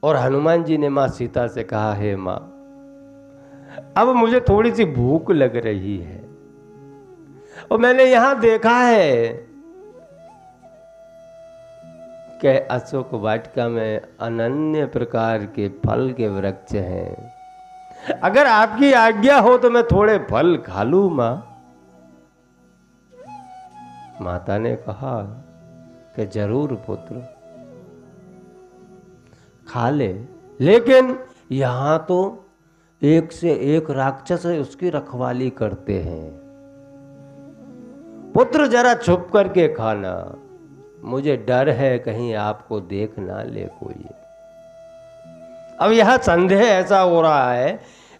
और हनुमान जी ने माँ सीता से कहा, हे माँ, अब मुझे थोड़ी सी भूख लग रही है और मैंने यहां देखा है कि अशोक वाटिका में अनन्य प्रकार के फल के वृक्ष हैं। अगर आपकी आज्ञा हो तो मैं थोड़े फल खा लूं मां। माता ने कहा कि जरूर पुत्र, खा ले, लेकिन यहां तो एक से एक राक्षस उसकी रखवाली करते हैं। पुत्र जरा छुप करके खाना, मुझे डर है कहीं आपको देख ना ले कोई। अब यह संदेह ऐसा हो रहा है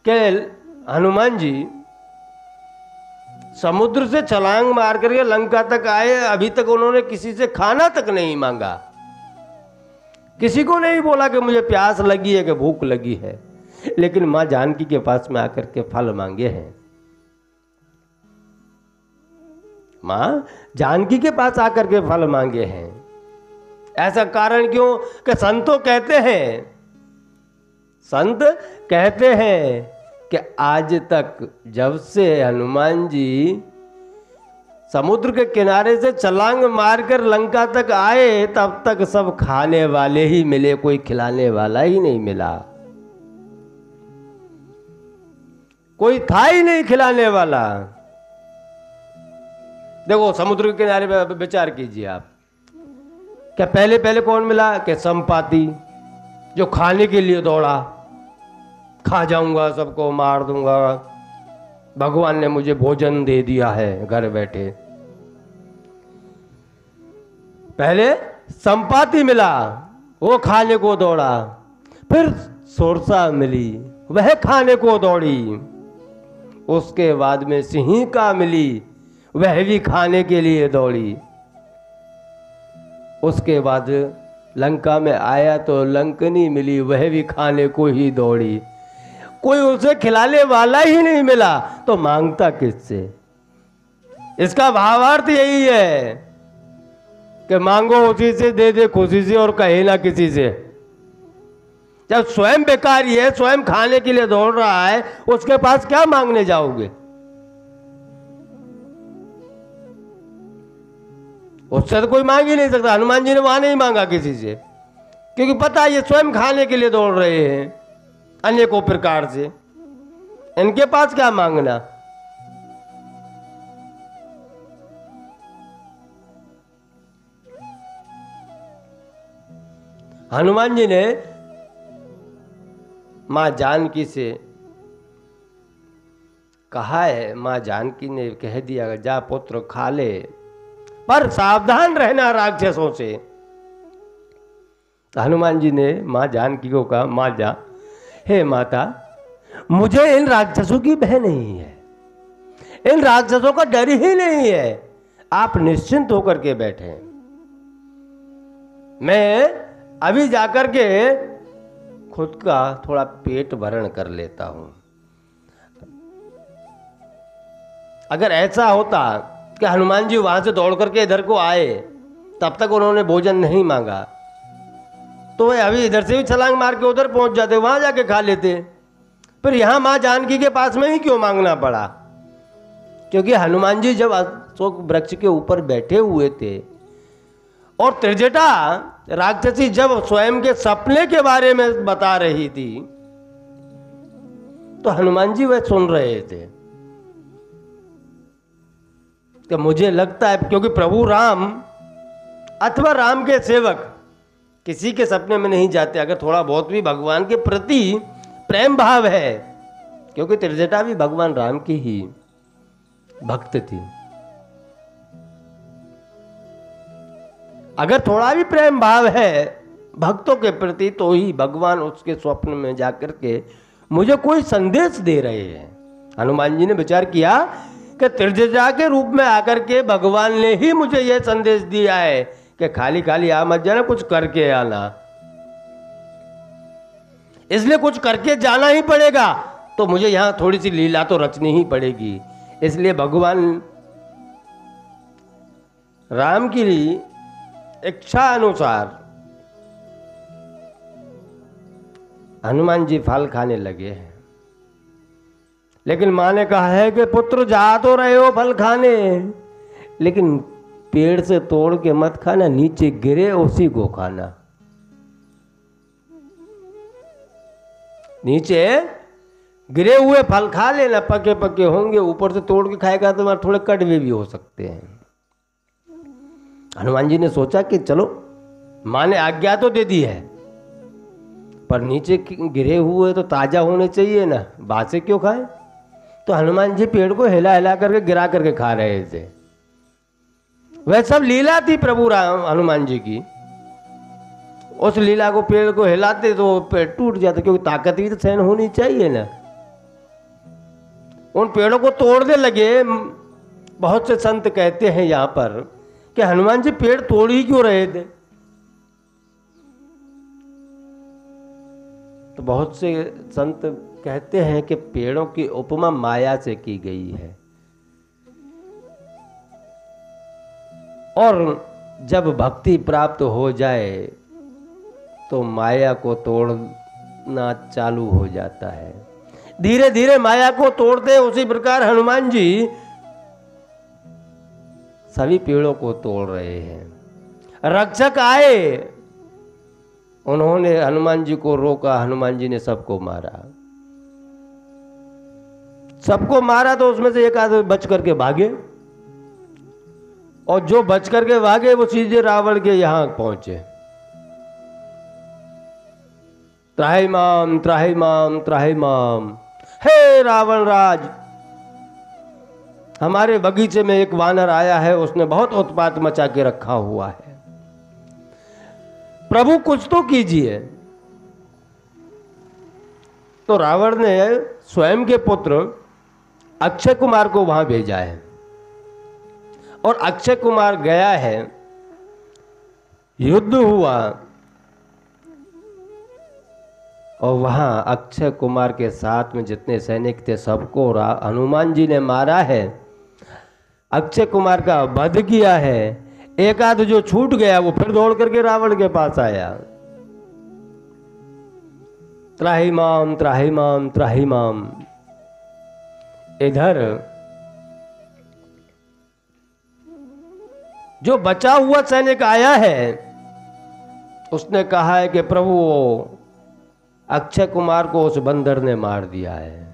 कि हनुमान जी समुद्र से छलांग मार करके लंका तक आए, अभी तक उन्होंने किसी से खाना तक नहीं मांगा, किसी को नहीं बोला कि मुझे प्यास लगी है कि भूख लगी है, लेकिन मां जानकी के पास में आकर के फल मांगे हैं। मां जानकी के पास आकर के फल मांगे हैं। ऐसा कारण क्यों कि संत कहते हैं कि आज तक जब से हनुमान जी समुद्र के किनारे से छलांग मारकर लंका तक आए, तब तक सब खाने वाले ही मिले, कोई खिलाने वाला ही नहीं मिला, कोई था ही नहीं खिलाने वाला। देखो समुद्र के किनारे पे विचार कीजिए आप, क्या पहले पहले कौन मिला? कि संपाति, जो खाने के लिए दौड़ा, खा जाऊंगा, सबको मार दूंगा, भगवान ने मुझे भोजन दे दिया है घर बैठे। पहले संपाति मिला, वो खाने को दौड़ा, फिर सोरसा मिली, वह खाने को दौड़ी, उसके बाद में सिंहिका मिली, वह भी खाने के लिए दौड़ी, उसके बाद लंका में आया तो लंकनी मिली, वह भी खाने को ही दौड़ी, कोई उसे खिलाने वाला ही नहीं मिला, तो मांगता किससे? इसका भावार्थ यही है कि मांगो उसी से, दे दे खुशी से, और कहे ना किसी से। जब स्वयं बेकारी है, स्वयं खाने के लिए दौड़ रहा है, उसके पास क्या मांगने जाओगे? उससे तो कोई मांग ही नहीं सकता। हनुमान जी ने वहां नहीं मांगा किसी से, क्योंकि पता है ये स्वयं खाने के लिए दौड़ रहे हैं अनेकों प्रकार से, इनके पास क्या मांगना। हनुमान जी ने मां जानकी से कहा है, मां जानकी ने कह दिया, जा पुत्र खा ले, पर सावधान रहना राक्षसों से। हनुमान जी ने मां जानकी को कहा, मां जा, हे माता, मुझे इन राक्षसों की भय नहीं है, इन राक्षसों का डर ही नहीं है, आप निश्चिंत होकर के बैठे। मैं अभी जाकर के खुद का थोड़ा पेट भरण कर लेता हूं। अगर ऐसा होता कि हनुमान जी वहां से दौड़ करके इधर को आए, तब तक उन्होंने भोजन नहीं मांगा, तो वे अभी इधर से भी छलांग मार के उधर पहुंच जाते, वहां जाके खा लेते। फिर यहां मां जानकी के पास में ही क्यों मांगना पड़ा? क्योंकि हनुमान जी जब अशोक वृक्ष के ऊपर बैठे हुए थे और त्रिजटा राक्षसी जब स्वयं के सपने के बारे में बता रही थी, तो हनुमान जी वह सुन रहे थे। कि मुझे लगता है, क्योंकि प्रभु राम अथवा राम के सेवक किसी के सपने में नहीं जाते, अगर थोड़ा बहुत भी भगवान के प्रति प्रेम भाव है, क्योंकि त्रिजटा भी भगवान राम की ही भक्त थी। अगर थोड़ा भी प्रेम भाव है भक्तों के प्रति, तो ही भगवान उसके स्वप्न में जाकर के मुझे कोई संदेश दे रहे हैं। हनुमान जी ने विचार किया कि त्रिजटा के रूप में आकर के भगवान ने ही मुझे यह संदेश दिया है कि खाली खाली आ मत जाना, कुछ करके आना। इसलिए कुछ करके जाना ही पड़ेगा, तो मुझे यहां थोड़ी सी लीला तो रचनी ही पड़ेगी। इसलिए भगवान राम की इच्छा अनुसार हनुमान जी फल खाने लगे हैं। लेकिन माँ ने कहा है कि पुत्र जा तो रहे हो फल खाने, लेकिन पेड़ से तोड़ के मत खाना, नीचे गिरे उसी को खाना। नीचे गिरे हुए फल खा लेना, पके पके होंगे, ऊपर से तोड़ के खाएगा तो थोड़े कड़वे भी हो सकते हैं। हनुमान जी ने सोचा कि चलो माँ ने आज्ञा तो दे दी है, पर नीचे गिरे हुए तो ताजा होने चाहिए ना, बासे क्यों खाएं। तो हनुमान जी पेड़ को हिला हिला करके गिरा करके खा रहे थे। वह सब लीला थी प्रभु राम हनुमान जी की। उस लीला को, पेड़ को हिलाते तो पेड़ टूट जाता, क्योंकि ताकत भी तो सहन होनी चाहिए ना। उन पेड़ों को तोड़ने लगे। बहुत से संत कहते हैं यहाँ पर कि हनुमान जी पेड़ तोड़ ही क्यों रहे थे। तो बहुत से संत कहते हैं कि पेड़ों की उपमा माया से की गई है, और जब भक्ति प्राप्त हो जाए तो माया को तोड़ना चालू हो जाता है। धीरे धीरे माया को तोड़ते, उसी प्रकार हनुमान जी सभी पेड़ों को तोड़ रहे हैं। रक्षक आए, उन्होंने हनुमान जी को रोका, हनुमान जी ने सबको मारा। सबको मारा तो उसमें से एक आदमी बच करके भागे, और जो बच करके भागे वो सीधे रावण के यहां पहुंचे। त्राहिमाम त्राहिमाम त्राहिमाम, हे रावण राज, हमारे बगीचे में एक वानर आया है, उसने बहुत उत्पात मचा के रखा हुआ है, प्रभु कुछ तो कीजिए। तो रावण ने स्वयं के पुत्र अक्षय कुमार को वहां भेजा है, और अक्षय कुमार गया है, युद्ध हुआ, और वहां अक्षय कुमार के साथ में जितने सैनिक थे सबको हनुमान जी ने मारा है। अक्षय कुमार का वध किया है। एक आध जो छूट गया वो फिर दौड़ करके रावण के पास आया। त्राहिमाम त्राहिमाम त्राहिमाम। इधर जो बचा हुआ सैनिक आया है, उसने कहा है कि प्रभु अक्षय कुमार को उस बंदर ने मार दिया है,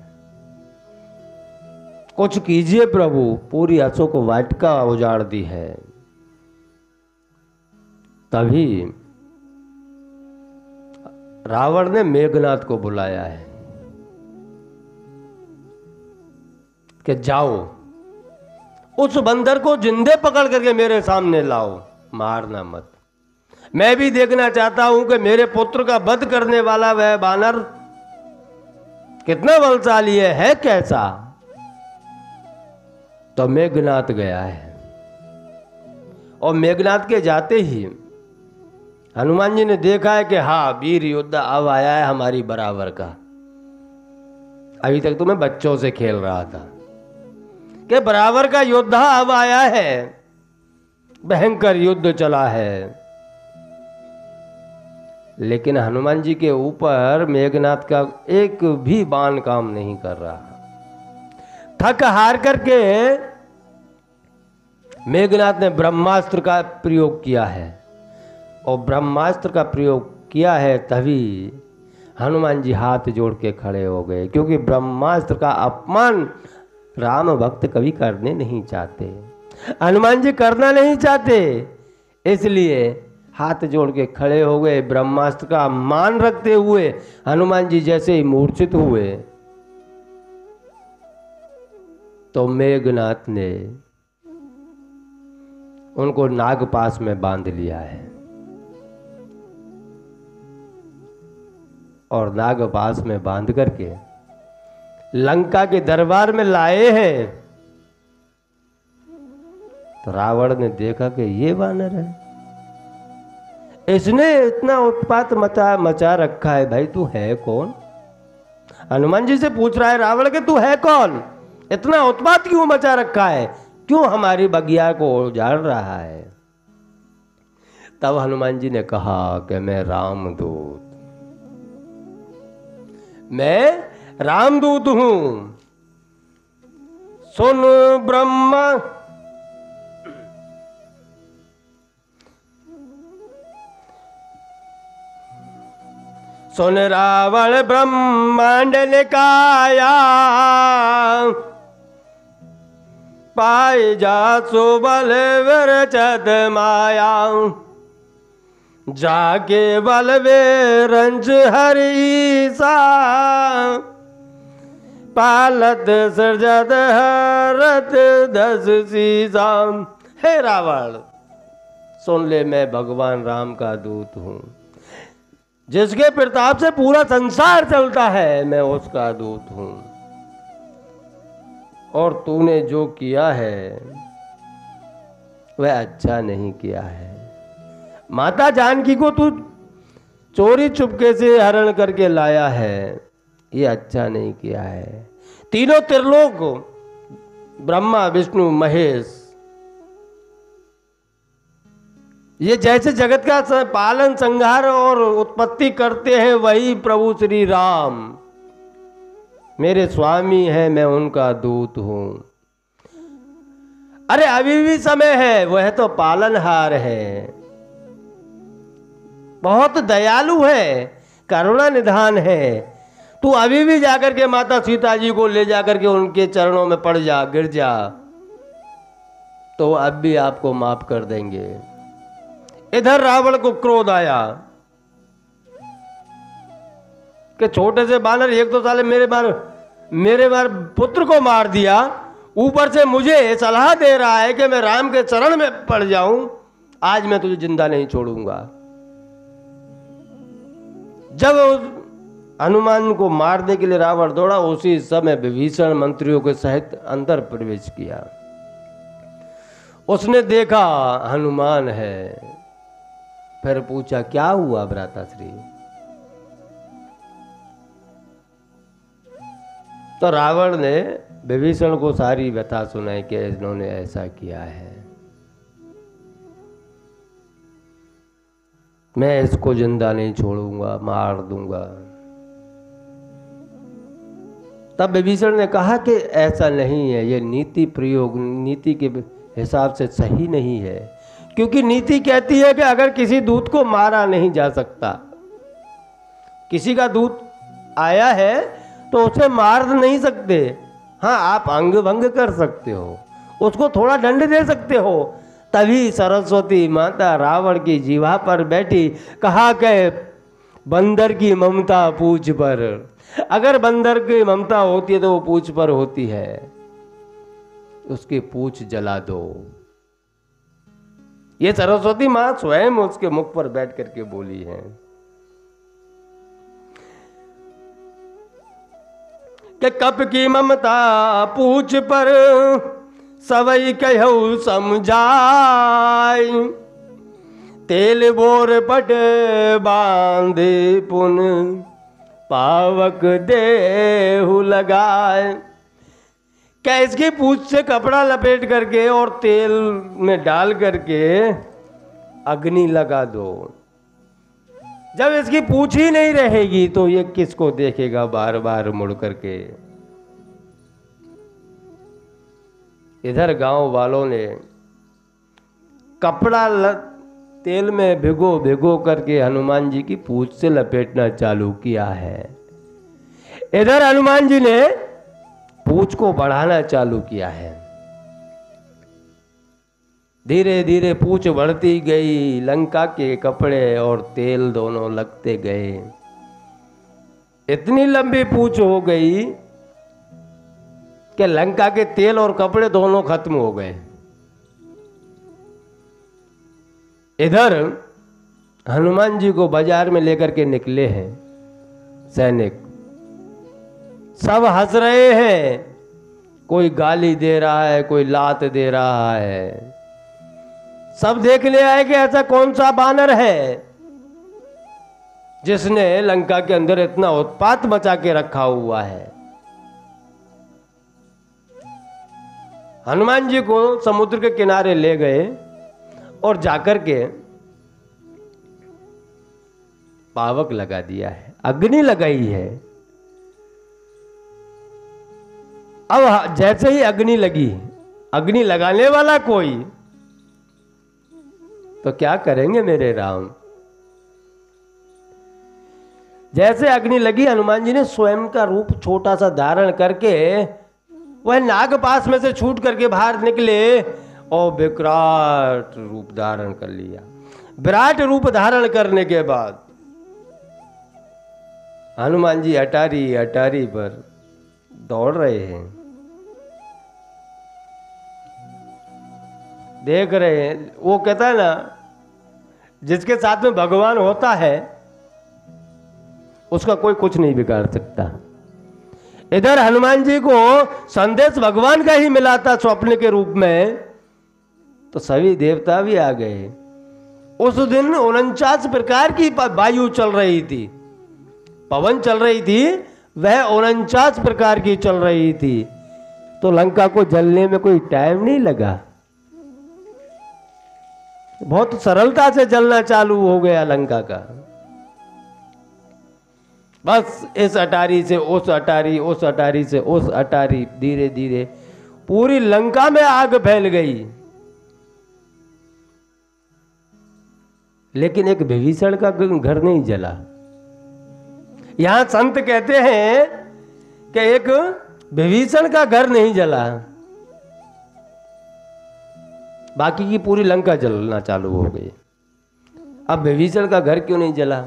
कुछ कीजिए प्रभु, पूरी अशोक वाटिका उजाड़ दी है। तभी रावण ने मेघनाथ को बुलाया है कि जाओ उस बंदर को जिंदे पकड़ करके मेरे सामने लाओ, मारना मत। मैं भी देखना चाहता हूं कि मेरे पुत्र का वध करने वाला वह बानर कितना बलशाली है कैसा। तो मेघनाथ गया है, और मेघनाथ के जाते ही हनुमान जी ने देखा है कि हाँ, वीर योद्धा अब आया है हमारी बराबर का। अभी तक तो मैं बच्चों से खेल रहा था कि बराबर का योद्धा अब आया है, भयंकर युद्ध चला है। लेकिन हनुमान जी के ऊपर मेघनाथ का एक भी बाण काम नहीं कर रहा। थक हार करके मेघनाथ ने ब्रह्मास्त्र का प्रयोग किया है, और ब्रह्मास्त्र का प्रयोग किया है तभी हनुमान जी हाथ जोड़ के खड़े हो गए, क्योंकि ब्रह्मास्त्र का अपमान राम भक्त कभी करने नहीं चाहते, हनुमान जी करना नहीं चाहते, इसलिए हाथ जोड़ के खड़े हो गए। ब्रह्मास्त्र का मान रखते हुए हनुमान जी जैसे ही मूर्छित हुए तो मेघनाथ ने उनको नागपाश में बांध लिया है, और नागपाश में बांध करके लंका के दरबार में लाए हैं। तो रावण ने देखा कि ये वानर है, इसने इतना उत्पात मचा रखा है, भाई तू है कौन। हनुमान जी से पूछ रहा है रावण के तू है कौन, इतना उत्पात क्यों मचा रखा है, क्यों हमारी बगिया को उजाड़ रहा है। तब हनुमान जी ने कहा कि मैं रामदूत, मैं रामदूत हूं। सुन ब्रह्मा, सुन रावण ब्रह्मांड निकाया, पाए जा सुबल विरचत माया, जाके बलवे रंज हरीसा, पालत सृजत हरत दस सीसा। हे रावण, सुन ले, मैं भगवान राम का दूत हूं, जिसके प्रताप से पूरा संसार चलता है, मैं उसका दूत हूं। और तूने जो किया है वह अच्छा नहीं किया है। माता जानकी को तू चोरी चुपके से हरण करके लाया है, ये अच्छा नहीं किया है। तीनों त्रिलोक, ब्रह्मा विष्णु महेश, ये जैसे जगत का पालन संहार और उत्पत्ति करते हैं, वही प्रभु श्री राम मेरे स्वामी हैं, मैं उनका दूत हूं। अरे अभी भी समय है, वह तो पालनहार है, बहुत दयालु है, करुणा निधान है। तू अभी भी जाकर के माता सीता जी को ले जाकर के उनके चरणों में पड़ जा, गिर जा, तो अब भी आपको माफ कर देंगे। इधर रावण को क्रोध आया कि छोटे से बानर, एक तो साले मेरे बार पुत्र को मार दिया, ऊपर से मुझे सलाह दे रहा है कि मैं राम के चरण में पड़ जाऊं, आज मैं तुझे जिंदा नहीं छोड़ूंगा। जब हनुमान को मारने के लिए रावण दौड़ा, उसी समय विभीषण मंत्रियों के सहित अंदर प्रवेश किया। उसने देखा हनुमान है, फिर पूछा क्या हुआ भ्राताश्री? तो रावण ने विभीषण को सारी व्यथा सुनाई कि इन्होंने ऐसा किया है, मैं इसको जिंदा नहीं छोड़ूंगा, मार दूंगा। तब विभीषण ने कहा कि ऐसा नहीं है, ये नीति प्रयोग नीति के हिसाब से सही नहीं है, क्योंकि नीति कहती है कि अगर किसी दूत को मारा नहीं जा सकता, किसी का दूत आया है तो उसे मार नहीं सकते। हाँ, आप अंग भंग कर सकते हो, उसको थोड़ा दंड दे सकते हो। तभी सरस्वती माता रावण की जीवा पर बैठी, कहा कि बंदर की ममता पूछ पर। अगर बंदर की ममता होती है तो वो पूछ पर होती है, उसकी पूछ जला दो। ये सरस्वती मां स्वयं उसके मुख पर बैठ करके बोली है कि कप की ममता पूछ पर, सवई कहू समझाई, तेल बोर पट बांधे पुन, पावक देहु लगाए। क्या इसकी पूंछ से कपड़ा लपेट करके और तेल में डाल करके अग्नि लगा दो। जब इसकी पूंछ ही नहीं रहेगी तो ये किसको देखेगा बार बार मुड़ करके। इधर गांव वालों ने कपड़ा तेल में भिगो भिगो करके हनुमान जी की पूंछ से लपेटना चालू किया है। इधर हनुमान जी ने पूंछ को बढ़ाना चालू किया है। धीरे धीरे पूंछ बढ़ती गई, लंका के कपड़े और तेल दोनों लगते गए। इतनी लंबी पूंछ हो गई कि लंका के तेल और कपड़े दोनों खत्म हो गए। इधर हनुमान जी को बाजार में लेकर के निकले हैं सैनिक, सब हंस रहे हैं, कोई गाली दे रहा है, कोई लात दे रहा है। सब देखने आए कि ऐसा कौन सा बानर है जिसने लंका के अंदर इतना उत्पात मचा के रखा हुआ है। हनुमान जी को समुद्र के किनारे ले गए और जाकर के पावक लगा दिया है, अग्नि लगाई है। अब जैसे ही अग्नि लगी, अग्नि लगाने वाला कोई, तो क्या करेंगे मेरे राम? जैसे अग्नि लगी, हनुमान जी ने स्वयं का रूप छोटा सा धारण करके वह नागपाश में से छूट करके बाहर निकले और विकराट रूप धारण कर लिया। विराट रूप धारण करने के बाद हनुमान जी अटारी अटारी पर दौड़ रहे हैं, देख रहे हैं। वो कहता है ना, जिसके साथ में भगवान होता है उसका कोई कुछ नहीं बिगाड़ सकता। इधर हनुमान जी को संदेश भगवान का ही मिला था स्वप्न के रूप में, तो सभी देवता भी आ गए। उस दिन 49 प्रकार की वायु चल रही थी, पवन चल रही थी, वह 49 प्रकार की चल रही थी। तो लंका को जलने में कोई टाइम नहीं लगा, बहुत सरलता से जलना चालू हो गया लंका का। बस इस अटारी से उस अटारी, उस अटारी से उस अटारी, धीरे धीरे पूरी लंका में आग फैल गई। लेकिन एक विभीषण का घर नहीं जला। यहां संत कहते हैं कि एक विभीषण का घर नहीं जला, बाकी की पूरी लंका जलना चालू हो गई। अब विभीषण का घर क्यों नहीं जला?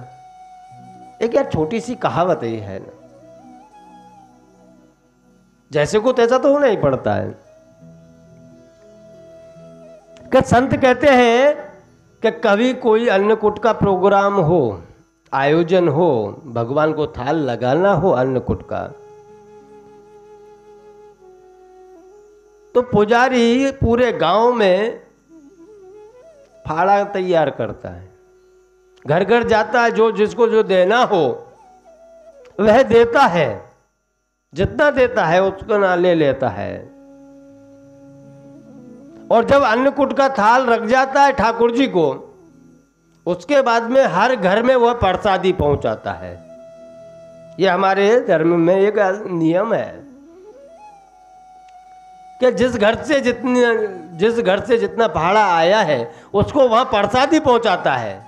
एक यार छोटी सी कहावत है ना, जैसे को तैसा तो होना ही पड़ता है। कि संत कहते हैं कि कभी कोई अन्नकूट का प्रोग्राम हो, आयोजन हो, भगवान को थाल लगाना हो अन्नकूट का, तो पुजारी पूरे गांव में फाड़ा तैयार करता है, घर घर जाता है, जो जिसको जो देना हो वह देता है, जितना देता है उसको ना ले लेता है। और जब अन्नकूट का थाल रख जाता है ठाकुर जी को, उसके बाद में हर घर में वह प्रसादी पहुंचाता है। यह हमारे धर्म में एक नियम है कि जिस घर से जितना भाड़ा आया है उसको वहां प्रसादी पहुंचाता है।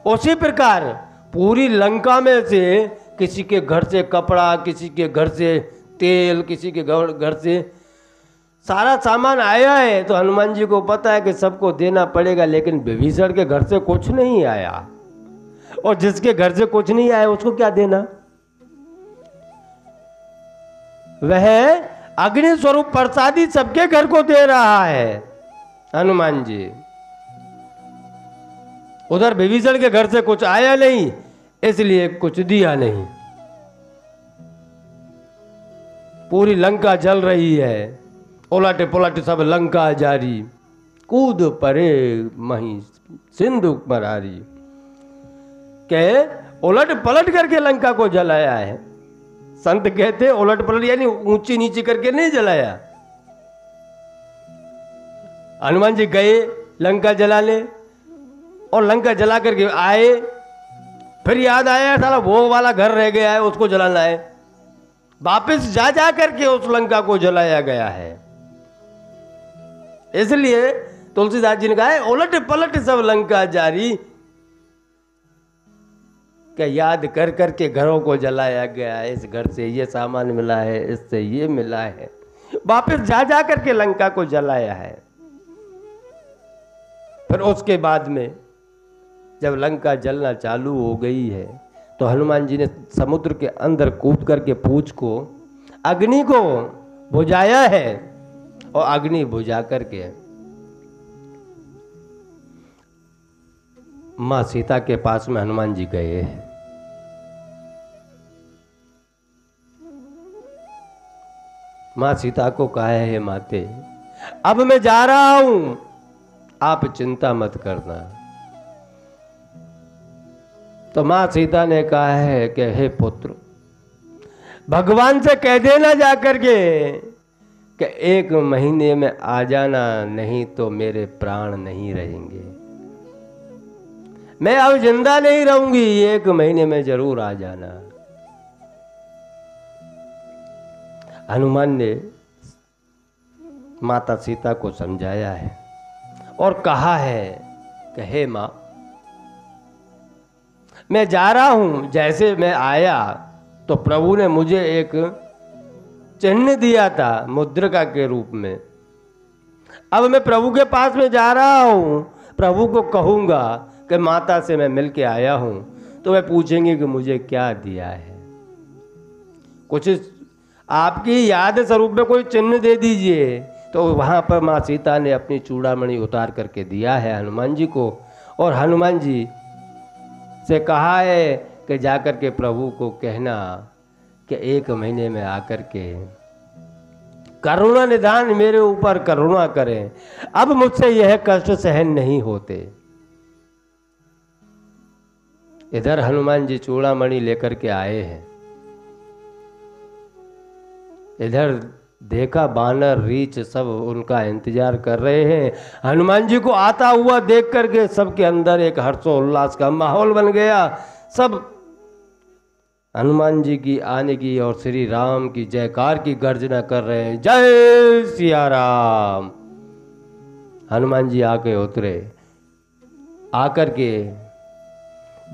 उसी प्रकार पूरी लंका में से किसी के घर से कपड़ा, किसी के घर से तेल, किसी के घर से सारा सामान आया है, तो हनुमान जी को पता है कि सबको देना पड़ेगा। लेकिन विभीषण के घर से कुछ नहीं आया, और जिसके घर से कुछ नहीं आया उसको क्या देना? वह अग्नि स्वरूप प्रसादी सबके घर को दे रहा है हनुमान जी। उधर विभीषण के घर से कुछ आया नहीं, इसलिए कुछ दिया नहीं। पूरी लंका जल रही है, उलट पुलट सब लंका जारी, कूद परे मही सिंधु मरारी। के उलट पलट करके लंका को जलाया है। संत कहते उलट पलट यानी ऊंची नीची करके नहीं जलाया। हनुमान जी गए लंका जलाने, और लंका जला करके आए, फिर याद आया साला वो वाला घर रह गया है, उसको जलाना है। वापस जा जा करके उस लंका को जलाया गया है। इसलिए तुलसीदास जी ने कहा है उलट पलट सब लंका जारी, क्या याद कर करके घरों को जलाया गया है। इस घर से ये सामान मिला है, इससे ये मिला है, वापस जा जा करके लंका को जलाया है। फिर उसके बाद में जब लंका जलना चालू हो गई है, तो हनुमान जी ने समुद्र के अंदर कूद करके पूंछ को, अग्नि को बुझाया है, और अग्नि बुझा करके मां सीता के पास में हनुमान जी गए। मां सीता को कहा है, माते अब मैं जा रहा हूं, आप चिंता मत करना। तो मां सीता ने कहा है कि हे पुत्र, भगवान से कह देना जाकर के कि 1 महीने में आ जाना, नहीं तो मेरे प्राण नहीं रहेंगे। मैं अब जिंदा नहीं रहूंगी, 1 महीने में जरूर आ जाना। हनुमान ने माता सीता को समझाया है और कहा है कि हे माँ, मैं जा रहा हूं, जैसे मैं आया तो प्रभु ने मुझे एक चिन्ह दिया था मुद्रिका के रूप में। अब मैं प्रभु के पास में जा रहा हूं, प्रभु को कहूंगा कि माता से मैं मिल के आया हूं, तो वे पूछेंगे कि मुझे क्या दिया है, कुछ आपकी याद स्वरूप में कोई चिन्ह दे दीजिए। तो वहाँ पर माँ सीता ने अपनी चूड़ामणि उतार करके दिया है हनुमान जी को, और हनुमान जी से कहा है कि जाकर के प्रभु को कहना कि 1 महीने में आकर के करुणा निधान मेरे ऊपर करुणा करें, अब मुझसे यह कष्ट सहन नहीं होते। इधर हनुमान जी चूड़ामणि लेकर के आए हैं, इधर देखा बानर रीछ सब उनका इंतजार कर रहे हैं। हनुमान जी को आता हुआ देख करके सबके अंदर एक हर्षोल्लास का माहौल बन गया। सब हनुमान जी की आने की और श्री राम की जयकार की गर्जना कर रहे हैं, जय सिया राम। हनुमान जी आके उतरे, आकर के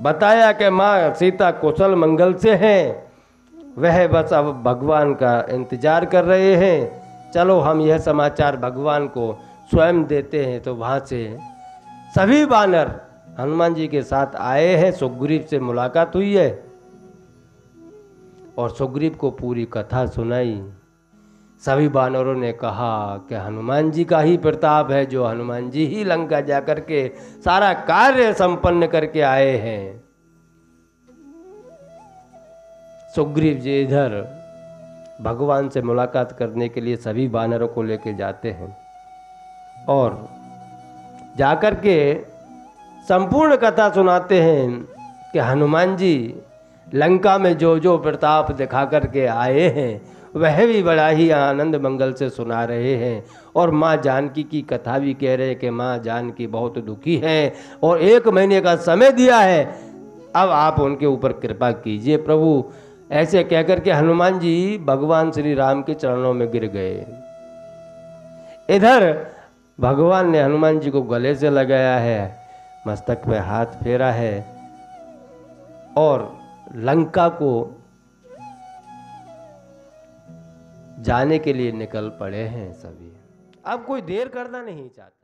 बताया कि माँ सीता कुशल मंगल से हैं, वह बस अब भगवान का इंतजार कर रहे हैं, चलो हम यह समाचार भगवान को स्वयं देते हैं। तो वहाँ से सभी वानर हनुमान जी के साथ आए हैं, सुग्रीव से मुलाकात हुई है और सुग्रीव को पूरी कथा सुनाई। सभी वानरों ने कहा कि हनुमान जी का ही प्रताप है, जो हनुमान जी ही लंका जा करके सारा कार्य संपन्न करके आए हैं। सुग्रीव जी इधर भगवान से मुलाकात करने के लिए सभी वानरों को लेकर जाते हैं और जाकर के संपूर्ण कथा सुनाते हैं कि हनुमान जी लंका में जो जो प्रताप दिखा करके आए हैं वह भी बड़ा ही आनंद मंगल से सुना रहे हैं। और माँ जानकी की कथा भी कह रहे हैं कि माँ जानकी बहुत दुखी है और 1 महीने का समय दिया है, अब आप उनके ऊपर कृपा कीजिए प्रभु। ऐसे कहकर के हनुमान जी भगवान श्री राम के चरणों में गिर गए। इधर भगवान ने हनुमान जी को गले से लगाया है, मस्तक पे हाथ फेरा है और लंका को जाने के लिए निकल पड़े हैं सभी। अब कोई देर करना नहीं चाहते।